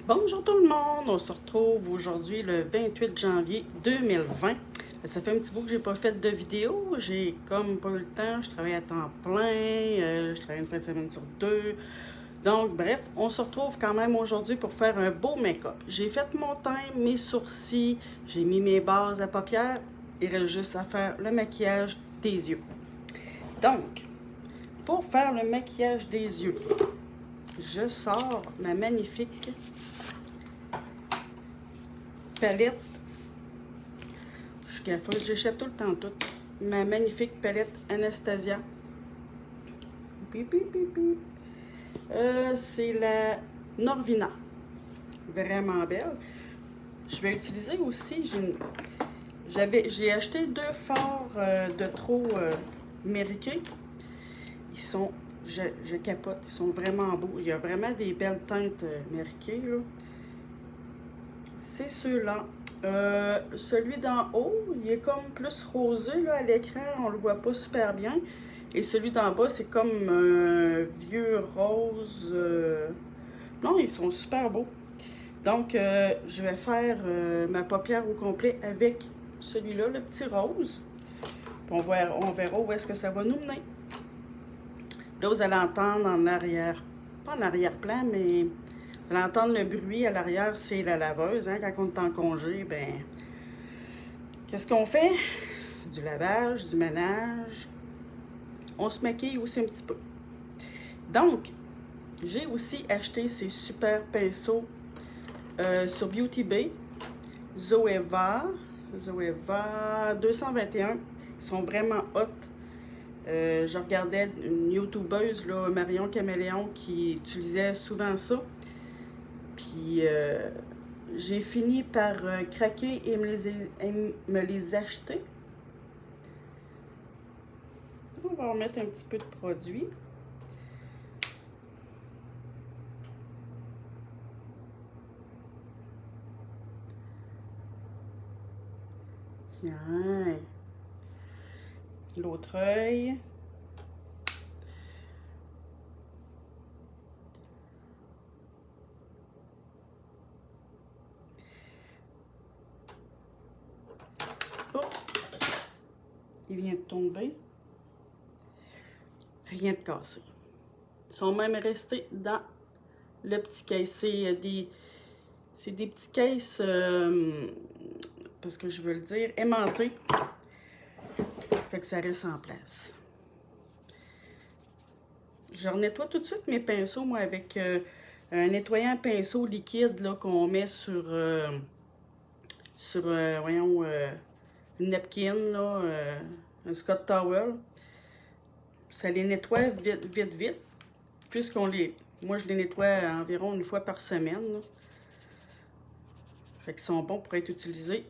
Bonjour tout le monde, on se retrouve aujourd'hui le 28 janvier 2020. Ça fait un petit bout que j'ai pas fait de vidéo, j'ai comme pas eu le temps, je travaille à temps plein, je travaille une fin de semaine sur deux. Donc bref, on se retrouve quand même aujourd'hui pour faire un beau make-up. J'ai fait mon teint, mes sourcils, j'ai mis mes bases à paupières, il reste juste à faire le maquillage des yeux. Donc, pour faire le maquillage des yeux, je sors ma magnifique palette. Je suis gaffeuse, j'échappe tout le temps tout. Ma magnifique palette Anastasia. Bip, bip, bip, bip. C'est la Norvina. Vraiment belle. Je vais utiliser aussi, j'ai acheté deux fards de trop Mary-Kay. Ils sont, je capote, ils sont vraiment beaux. Il y a vraiment des belles teintes Mary-Kay, là. C'est ceux-là. Celui d'en haut, il est comme plus rosé là, à l'écran, on le voit pas super bien. Et celui d'en bas, c'est comme vieux rose. Non, ils sont super beaux. Donc, je vais faire ma paupière au complet avec celui-là, le petit rose. Puis on verra où est-ce que ça va nous mener. Là, vous allez entendre en arrière, pas en arrière-plan, mais vous allez entendre le bruit à l'arrière, c'est la laveuse. Hein? Quand on est en congé, ben, qu'est-ce qu'on fait? Du lavage, du ménage. On se maquille aussi un petit peu. Donc, j'ai aussi acheté ces super pinceaux sur Beauty Bay. Zoeva 221. Ils sont vraiment hot. Je regardais une youtubeuse, là, Marion Caméléon, qui utilisait souvent ça. Puis, j'ai fini par craquer et me les acheter. On va remettre un petit peu de produit. Tiens. L'autre œil. Oh! Il vient de tomber. Rien de cassé. Ils sont même restés dans le petit caisse. C'est des petits caisses, parce que je veux le dire, aimantés. Fait que ça reste en place. Je nettoie tout de suite mes pinceaux, moi, avec un nettoyant pinceau liquide là, qu'on met sur, voyons, une napkin, là, un Scott Towel. Ça les nettoie vite, vite, vite. Moi, je les nettoie environ une fois par semaine. Là. Fait qu'ils sont bons pour être utilisés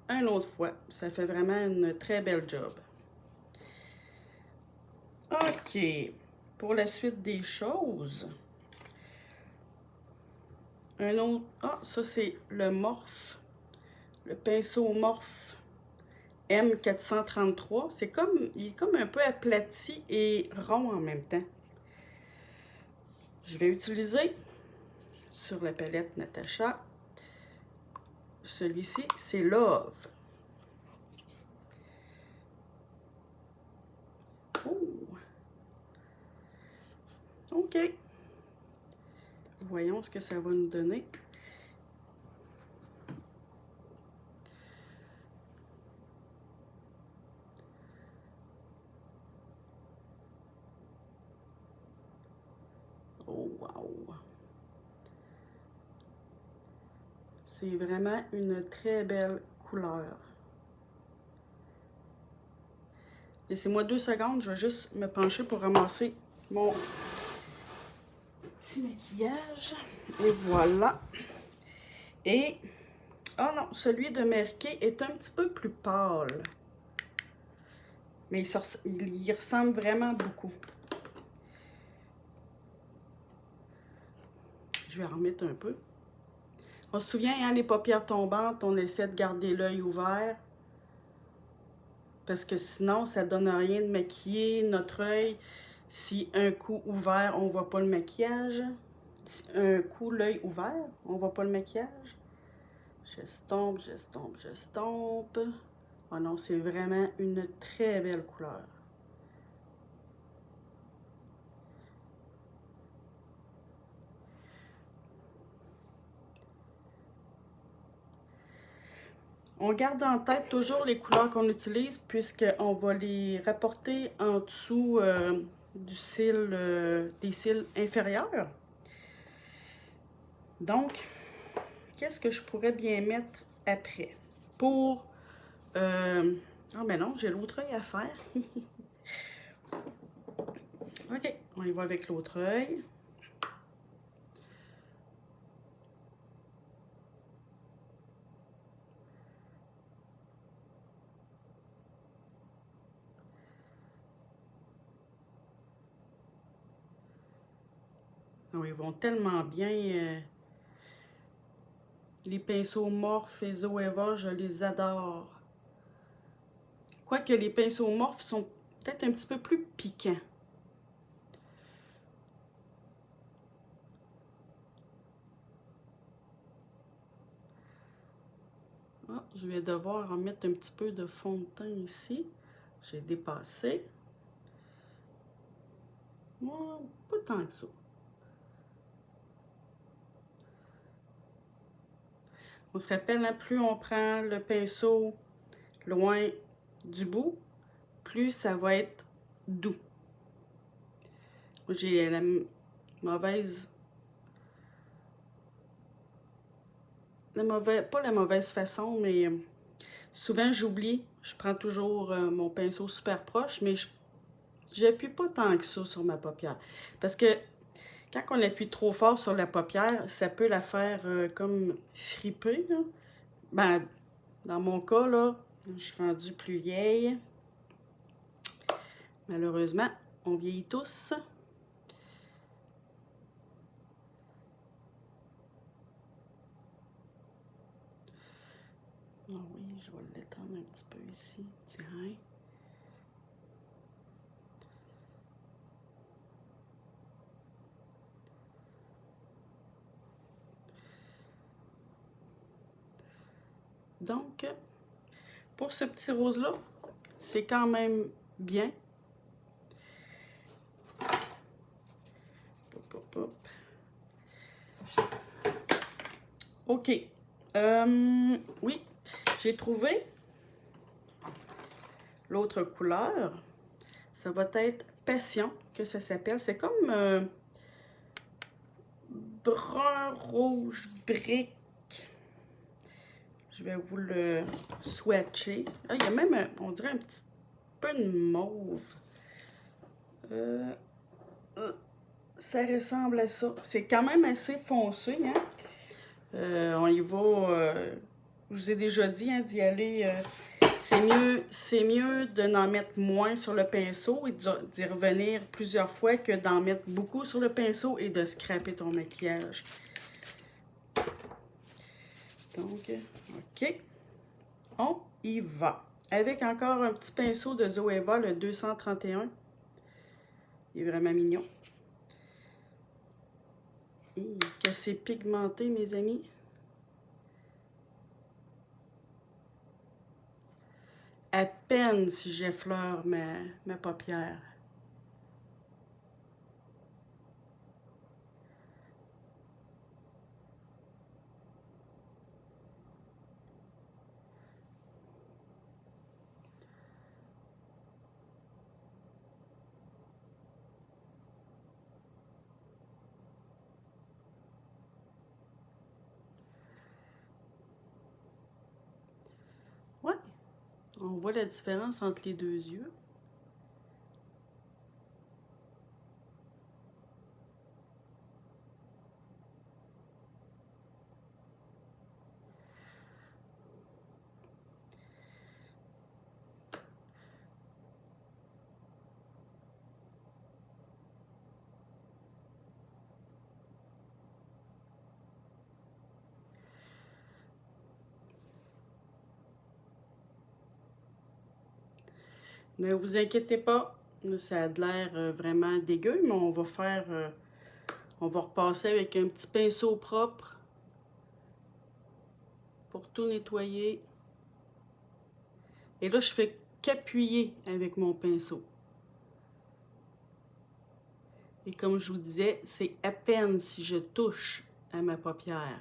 une autre fois. Ça fait vraiment une très belle job. OK. Pour la suite des choses. Un autre... Ah, ça, c'est le Morphe. Le pinceau Morphe M433. Il est comme un peu aplati et rond en même temps. Je vais utiliser sur la palette Natasha. Celui-ci, c'est Love. Oh! OK. Voyons ce que ça va nous donner. Oh, wow! C'est vraiment une très belle couleur. Laissez-moi 2 secondes, je vais juste me pencher pour ramasser mon petit maquillage. Et voilà. Et, oh non, celui de Mary-Kay est un petit peu plus pâle. Mais il ressemble vraiment beaucoup. Je vais en remettre un peu. On se souvient, hein, les paupières tombantes, on essaie de garder l'œil ouvert. Parce que sinon, ça ne donne rien de maquiller notre œil. Si un coup ouvert, on ne voit pas le maquillage. un coup l'œil ouvert. On voit pas le maquillage. J'estompe, j'estompe, j'estompe. Oh non, c'est vraiment une très belle couleur. On garde en tête toujours les couleurs qu'on utilise puisqu'on va les rapporter en dessous du cil, des cils inférieurs. Donc, qu'est-ce que je pourrais bien mettre après? Pour... Ah ben non, j'ai l'autre œil à faire. OK, on y va avec l'autre œil. Oh, ils vont tellement bien. Les pinceaux Morphe et Zoeva, je les adore. Quoique les pinceaux Morphe sont peut-être un petit peu plus piquants. Ah, je vais devoir en mettre un petit peu de fond de teint ici. J'ai dépassé. Oh, pas tant que ça. On se rappelle, hein, plus on prend le pinceau loin du bout, plus ça va être doux. J'ai la mauvaise... pas la mauvaise façon, mais souvent j'oublie. Je prends toujours mon pinceau super proche, mais j'appuie pas tant que ça sur ma paupière. Parce que quand on appuie trop fort sur la paupière, ça peut la faire comme friper, là. Ben, dans mon cas, là, je suis rendue plus vieille. Malheureusement, on vieillit tous. Ah oui, je vais l'étendre un petit peu ici. Tiens. Donc, pour ce petit rose-là, c'est quand même bien. Hop, hop, hop. OK. Oui, j'ai trouvé l'autre couleur. Ça va être Passion, que ça s'appelle. C'est comme brun, rouge, brique. Je vais vous le swatcher. Ah, il y a même, on dirait un petit peu de mauve. Ça ressemble à ça. C'est quand même assez foncé, hein? On y va... je vous ai déjà dit, hein, d'y aller... c'est mieux de n'en mettre moins sur le pinceau et d'y revenir plusieurs fois que d'en mettre beaucoup sur le pinceau et de scraper ton maquillage. Donc, OK. On y va. Avec encore un petit pinceau de Zoeva, le 231. Il est vraiment mignon. Et que c'est pigmenté, mes amis. À peine si j'effleure ma paupière. Ouais, on voit la différence entre les deux yeux. Ne vous inquiétez pas, ça a de l'air vraiment dégueu, mais On va repasser avec un petit pinceau propre pour tout nettoyer. Et là, je fais qu'appuyer avec mon pinceau. Et comme je vous disais, c'est à peine si je touche à ma paupière.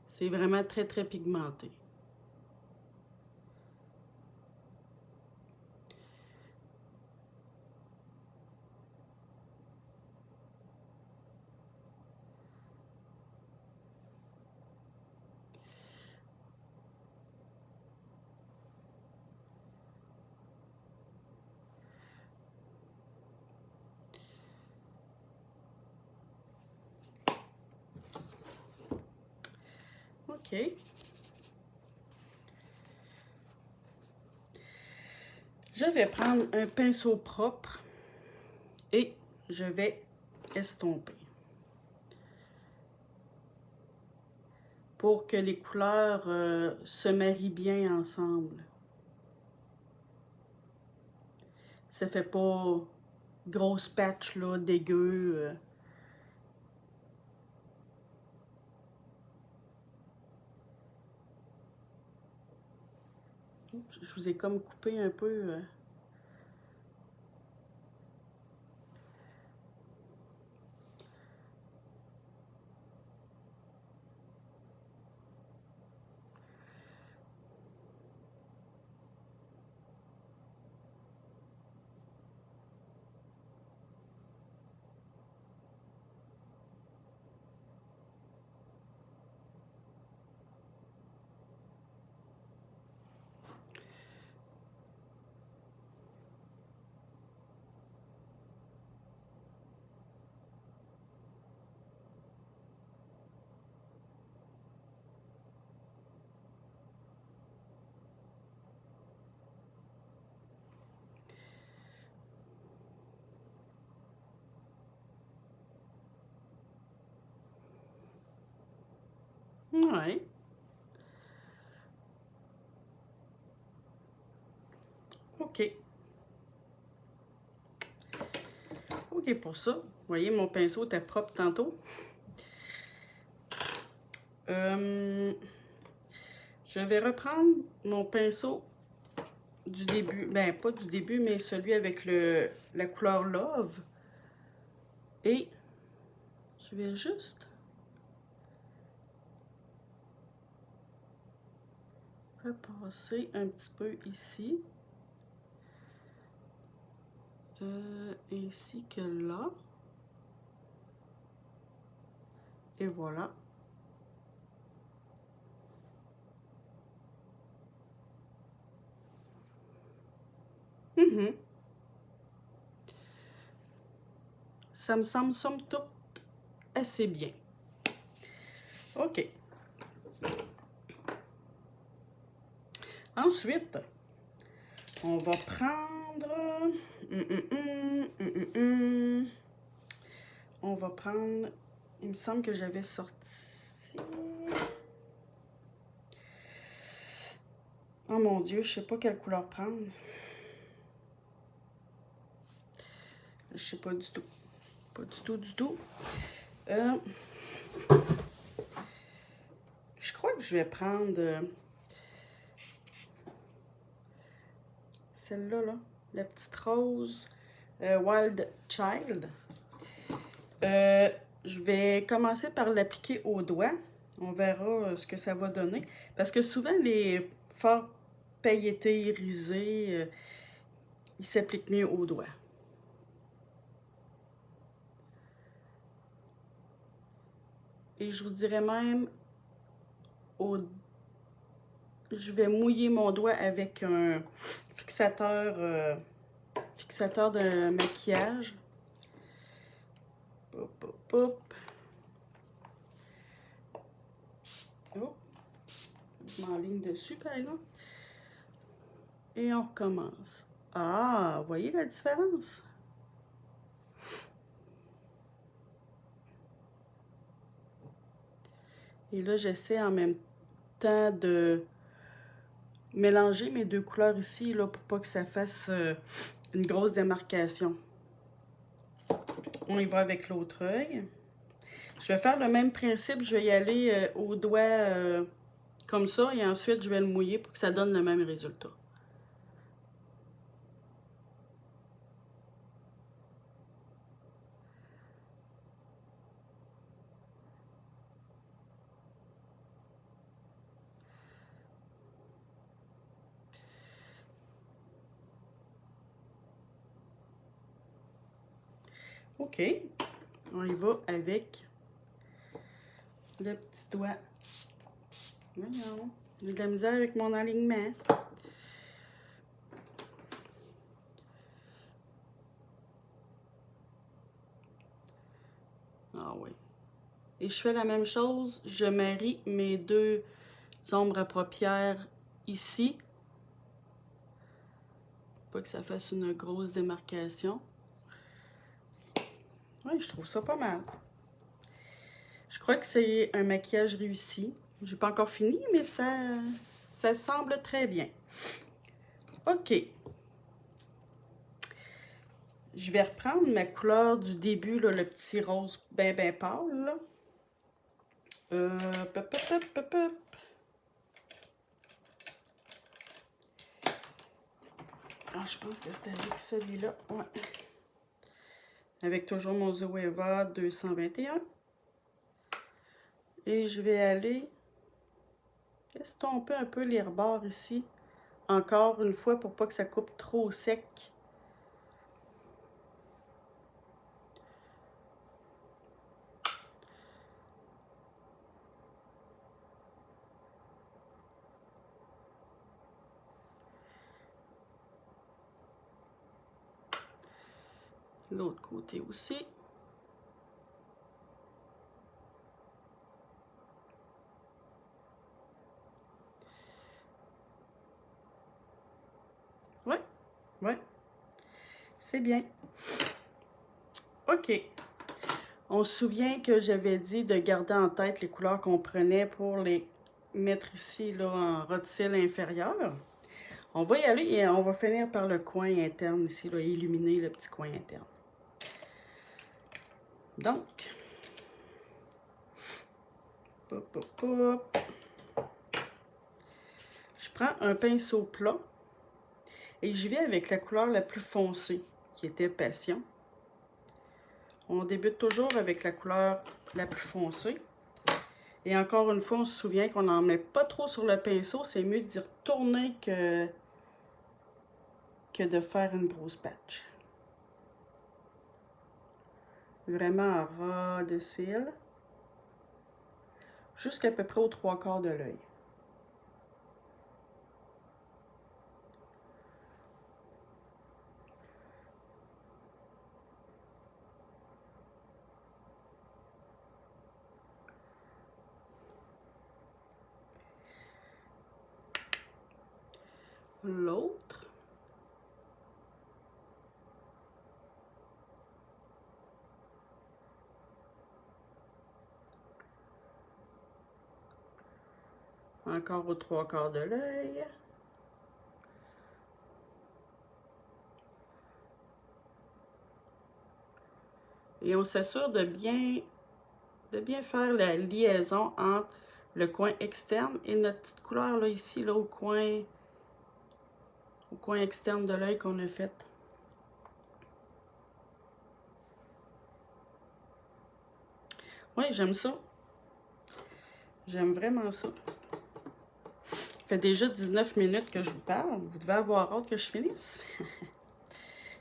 C'est vraiment très, très pigmenté. OK. Je vais prendre un pinceau propre et je vais estomper. Pour que les couleurs se marient bien ensemble. Ça fait pas grosse patch là, dégueu. Je vous ai comme coupé un peu. Ouais. OK. OK pour ça. Vous voyez, mon pinceau était propre tantôt. Je vais reprendre mon pinceau du début. Ben, pas du début, mais celui avec la couleur Love. Et je vais juste repasser un petit peu ici. Ainsi que là. Et voilà. Ça me semble somme toute assez bien. OK. Ensuite, on va prendre... On va prendre... Il me semble que j'avais sorti... Oh mon Dieu, je sais pas quelle couleur prendre. Je sais pas du tout. Pas du tout, du tout. Je crois que je vais prendre celle-là, là, la petite rose Wild Child. Je vais commencer par l'appliquer au doigt. On verra ce que ça va donner. Parce que souvent, les fards pailletés, irisés, ils s'appliquent mieux au doigt. Et je vous dirais même, je vais mouiller mon doigt avec un fixateur de maquillage. Hop, hop, hop. Oh, je m'enligne dessus, par exemple. Et on recommence. Ah, vous voyez la différence? Et là, j'essaie en même temps de mélanger mes deux couleurs ici, là, pour pas que ça fasse une grosse démarcation. On y va avec l'autre œil. Je vais faire le même principe, je vais y aller au doigt comme ça et ensuite je vais le mouiller pour que ça donne le même résultat. OK, on y va avec le petit doigt. Voyons, j'ai de la misère avec mon alignement. Ah oui. Et je fais la même chose, je marie mes deux ombres à paupières ici. Pas que ça fasse une grosse démarcation. Oui, je trouve ça pas mal. Je crois que c'est un maquillage réussi. J'ai pas encore fini, mais ça semble très bien. OK. Je vais reprendre ma couleur du début, là, le petit rose bien pâle. Là. Pop, pop, pop, pop. Ah, je pense que c'était avec celui-là. Ouais. Avec toujours mon Zoeva 221. Et je vais aller estomper un peu les rebords ici. Encore une fois pour pas que ça coupe trop sec. L'autre côté aussi. Ouais, ouais. C'est bien. OK. On se souvient que j'avais dit de garder en tête les couleurs qu'on prenait pour les mettre ici là, en rotile inférieur. On va y aller et on va finir par le coin interne ici, là, illuminer le petit coin interne. Donc, hop, hop, hop. Je prends un pinceau plat et j'y vais avec la couleur la plus foncée, qui était Passion. On débute toujours avec la couleur la plus foncée. Et encore une fois, on se souvient qu'on n'en met pas trop sur le pinceau. C'est mieux d'y retourner que de faire une grosse patch. Vraiment à ras de cils. Jusqu'à peu près aux 3/4 de l'œil. L'autre. Encore aux 3/4 de l'œil. Et on s'assure de bien faire la liaison entre le coin externe et notre petite couleur là ici, là, au coin externe de l'œil qu'on a fait. Oui, j'aime ça. J'aime vraiment ça. Ça fait déjà 19 minutes que je vous parle. Vous devez avoir hâte que je finisse.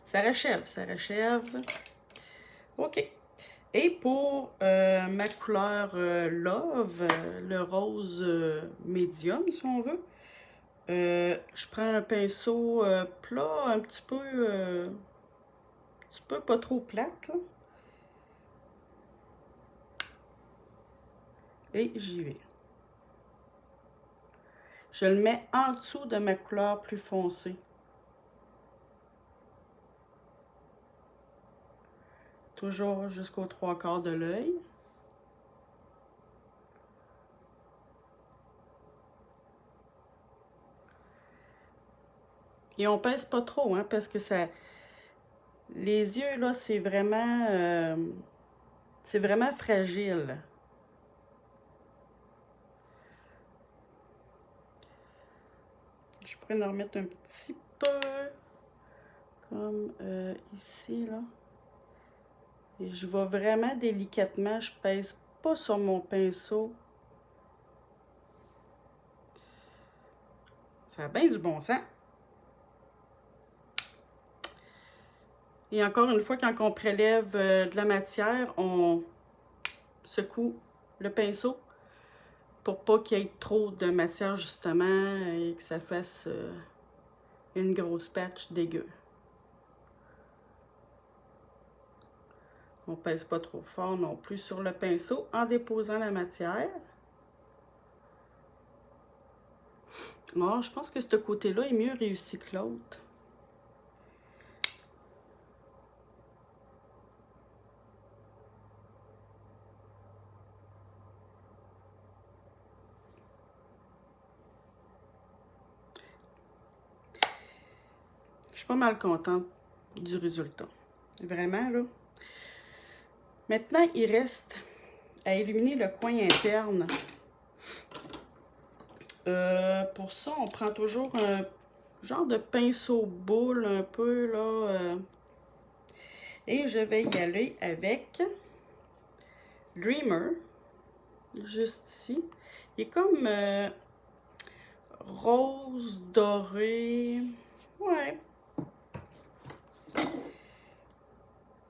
Ça rachève, ça rachève. OK. Et pour ma couleur Love, le rose médium, si on veut, je prends un pinceau plat, un petit peu pas trop plate, là. Et j'y vais. Je le mets en dessous de ma couleur plus foncée. Toujours jusqu'aux 3/4 de l'œil. Et on pince pas trop, hein, parce que ça... Les yeux, là, c'est vraiment... C'est vraiment fragile. Je pourrais en remettre un petit peu, comme ici, là. Et je vais vraiment délicatement, je pèse pas sur mon pinceau. Ça a bien du bon sens. Et encore une fois, quand on prélève de la matière, on secoue le pinceau pour pas qu'il y ait trop de matière justement et que ça fasse une grosse patch dégueu. On pèse pas trop fort non plus sur le pinceau en déposant la matière. Oh, je pense que ce côté-là est mieux réussi que l'autre. Je suis pas mal contente du résultat. Vraiment, là. Maintenant, il reste à illuminer le coin interne. Pour ça, on prend toujours un genre de pinceau boule un peu, là. Et je vais y aller avec Dreamer, juste ici. Il est comme rose doré. Ouais.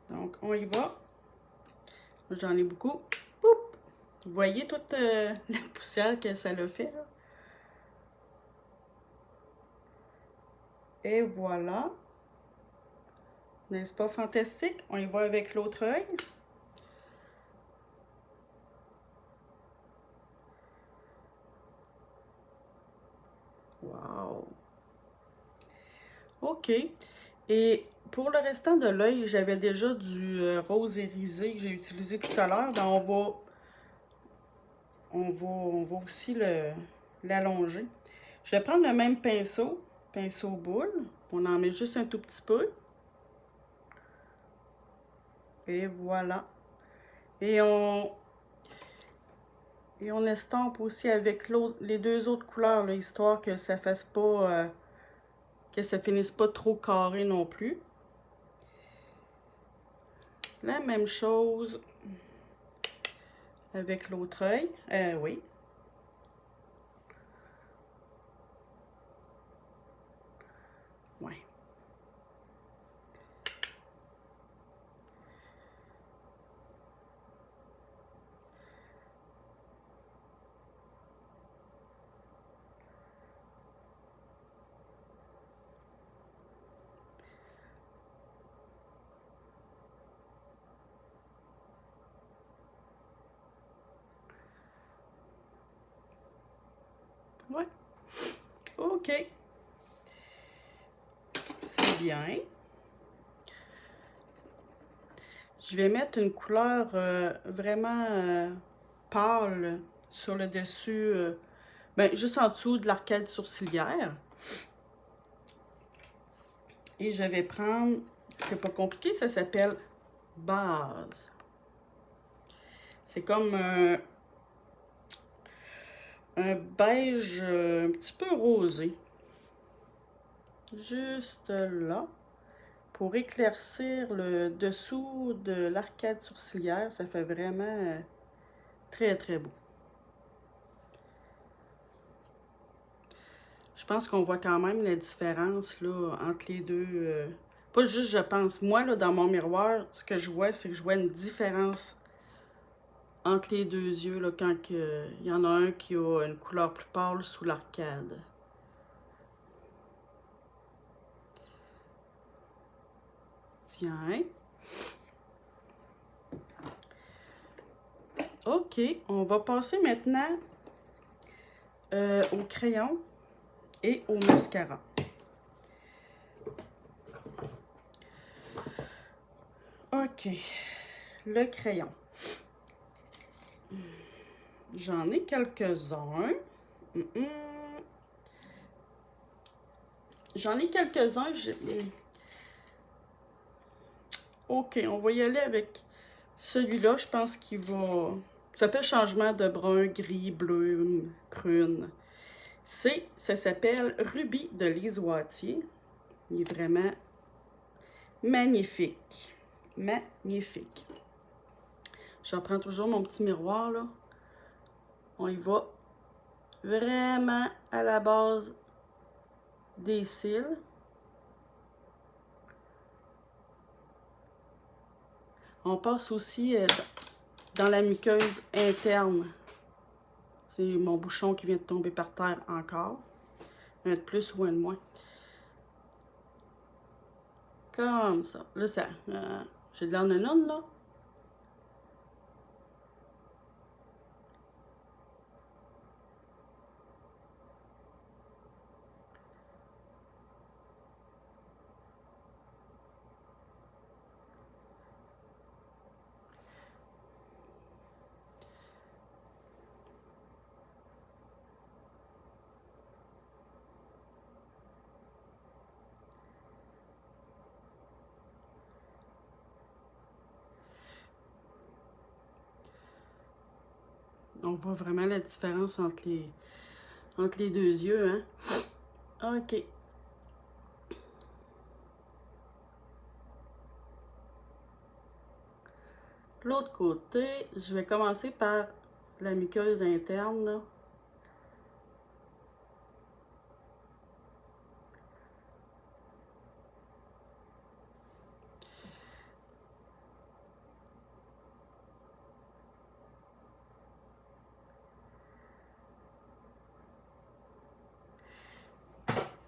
Donc, on y va. J'en ai beaucoup. Poup! Vous voyez toute la poussière que ça l'a fait, là? Et voilà. N'est-ce pas fantastique? On y va avec l'autre œil. Wow! OK. Et pour le restant de l'œil, j'avais déjà du rose irisé que j'ai utilisé tout à l'heure. Ben, on va aussi l'allonger. Je vais prendre le même pinceau boule. On en met juste un tout petit peu. Et voilà. Et on estompe aussi avec les deux autres couleurs, là, histoire que ça fasse pas, que ça finisse pas trop carré non plus. La même chose avec l'autre œil. Oui. Ouais. Ouais. OK. C'est bien. Je vais mettre une couleur vraiment pâle sur le dessus, ben, juste en dessous de l'arcade sourcilière. Et je vais prendre, c'est pas compliqué, ça s'appelle Base. C'est comme un beige un petit peu rosé. Juste là. Pour éclaircir le dessous de l'arcade sourcilière, ça fait vraiment très très beau. Je pense qu'on voit quand même la différence là, entre les deux. Pas juste je pense. Moi, là, dans mon miroir, ce que je vois, c'est que je vois une différence entre les deux yeux là, quand il y en a un qui a une couleur plus pâle sous l'arcade. Tiens. OK, on va passer maintenant au crayon et au mascara. OK, le crayon. J'en ai quelques-uns. J'en ai quelques-uns. OK, on va y aller avec Celui-là, je pense qu'il va... Ça fait changement de brun, gris, bleu, prune. Ça s'appelle Rubis de Lise Wattier. Il est vraiment magnifique. Magnifique. Je reprends toujours mon petit miroir, là. On y va vraiment à la base des cils. On passe aussi dans la muqueuse interne. C'est mon bouchon qui vient de tomber par terre encore. Un de plus ou un de moins. Comme ça. Là, ça... j'ai de l'air de nonne, là. On voit vraiment la différence entre les deux yeux, hein? OK. L'autre côté, je vais commencer par la muqueuse interne, là.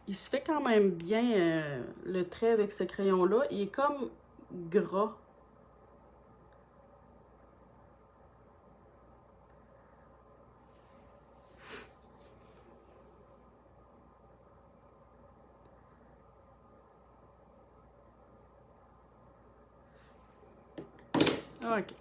Il se fait quand même bien le trait avec ce crayon-là. Il est comme gras. OK.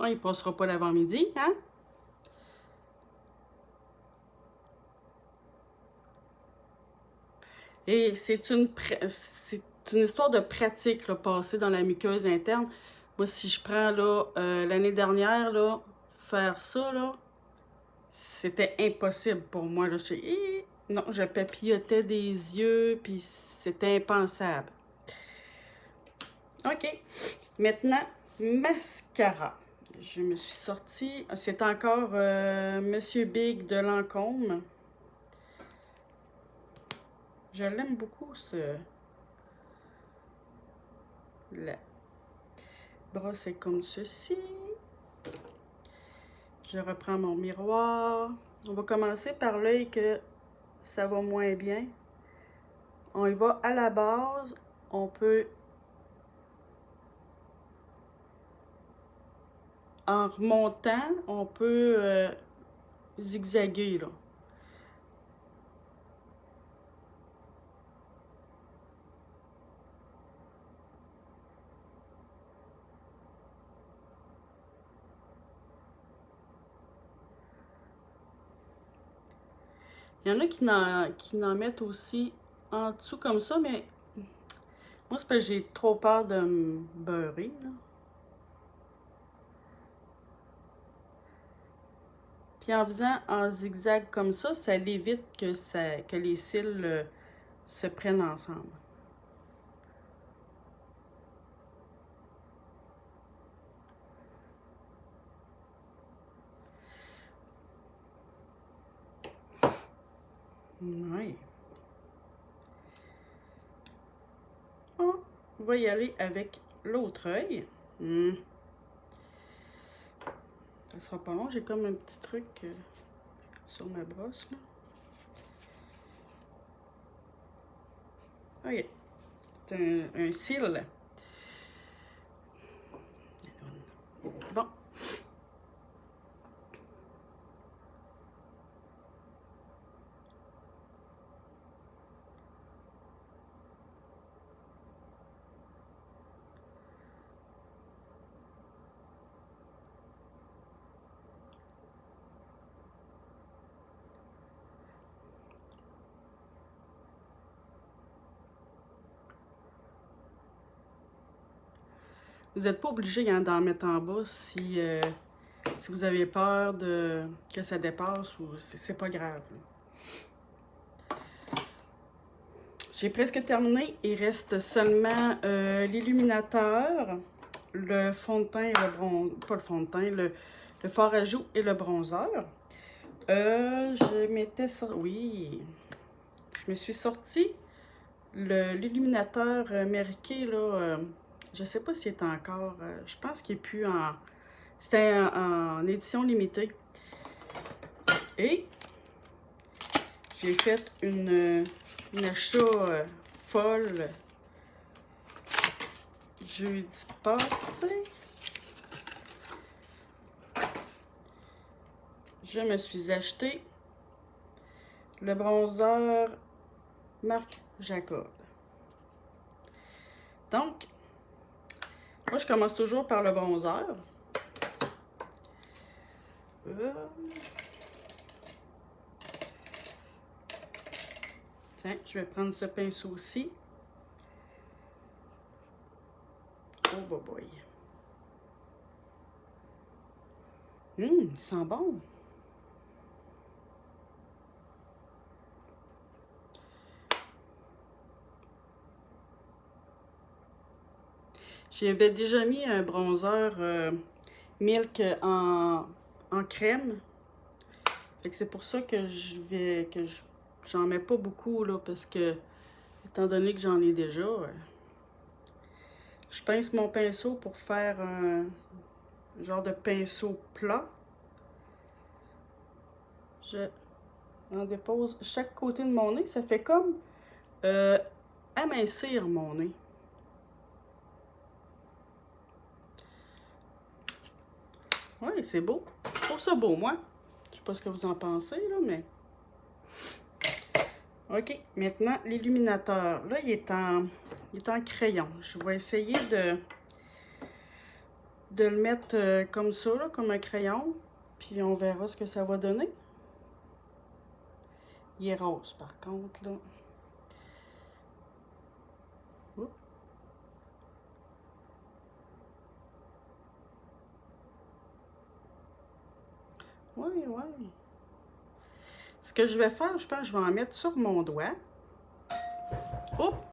Oh, il passera pas l'avant-midi, hein? Et c'est une histoire de pratique, là, passer dans la muqueuse interne. Moi, si je prends, là, l'année dernière, là, faire ça, là, c'était impossible pour moi, là. Non, je papillotais des yeux, puis c'était impensable. OK. Maintenant, mascara. Je me suis sortie... C'est encore Monsieur Big de Lancôme. Je l'aime beaucoup, ce... La brosse est comme ceci. Je reprends mon miroir. On va commencer par l'œil que ça va moins bien. On y va à la base. On peut... En remontant, on peut zigzaguer, là. Il y en a qui n'en mettent aussi en dessous comme ça, mais moi, c'est parce que j'ai trop peur de me beurrer, là. Puis en faisant en zigzag comme ça l'évite que les cils se prennent ensemble. Oui. On va y aller avec l'autre œil. Ça sera pas long, j'ai comme un petit truc sur ma brosse, là. OK. C'est un cil. Bon. Vous n'êtes pas obligé hein, d'en mettre en bas si, si vous avez peur que ça dépasse ou c'est pas grave. J'ai presque terminé. Il reste seulement l'illuminateur, le fond de teint et le bronzer. Pas le fond de teint, le fard à joues et le bronzer. Je m'étais sorti. Oui. Je me suis sorti l'illuminateur Mary-Kay, là. Je sais pas s'il est encore. Je pense qu'il est plus en. C'était en édition limitée. Et j'ai fait une achat folle jeudi passé. Je me suis acheté le bronzer Marc Jacob. Donc, moi je commence toujours par le bronzer. Tiens, je vais prendre ce pinceau aussi. Oh boy. Il sent bon. J'avais déjà mis un bronzer Milk en crème. Fait que c'est pour ça que j'en mets pas beaucoup là, parce que étant donné que j'en ai déjà, je pince mon pinceau pour faire un genre de pinceau plat. Je en dépose chaque côté de mon nez, ça fait comme amincir mon nez. Oui, c'est beau. Je trouve ça beau, moi. Je sais pas ce que vous en pensez, là, mais... OK, maintenant, l'illuminateur. Là, il est en crayon. Je vais essayer de le mettre comme ça, là, comme un crayon. Puis on verra ce que ça va donner. Il est rose, par contre, là. Oups. Oui, oui. Ce que je vais faire, je pense que je vais en mettre sur mon doigt. Oh,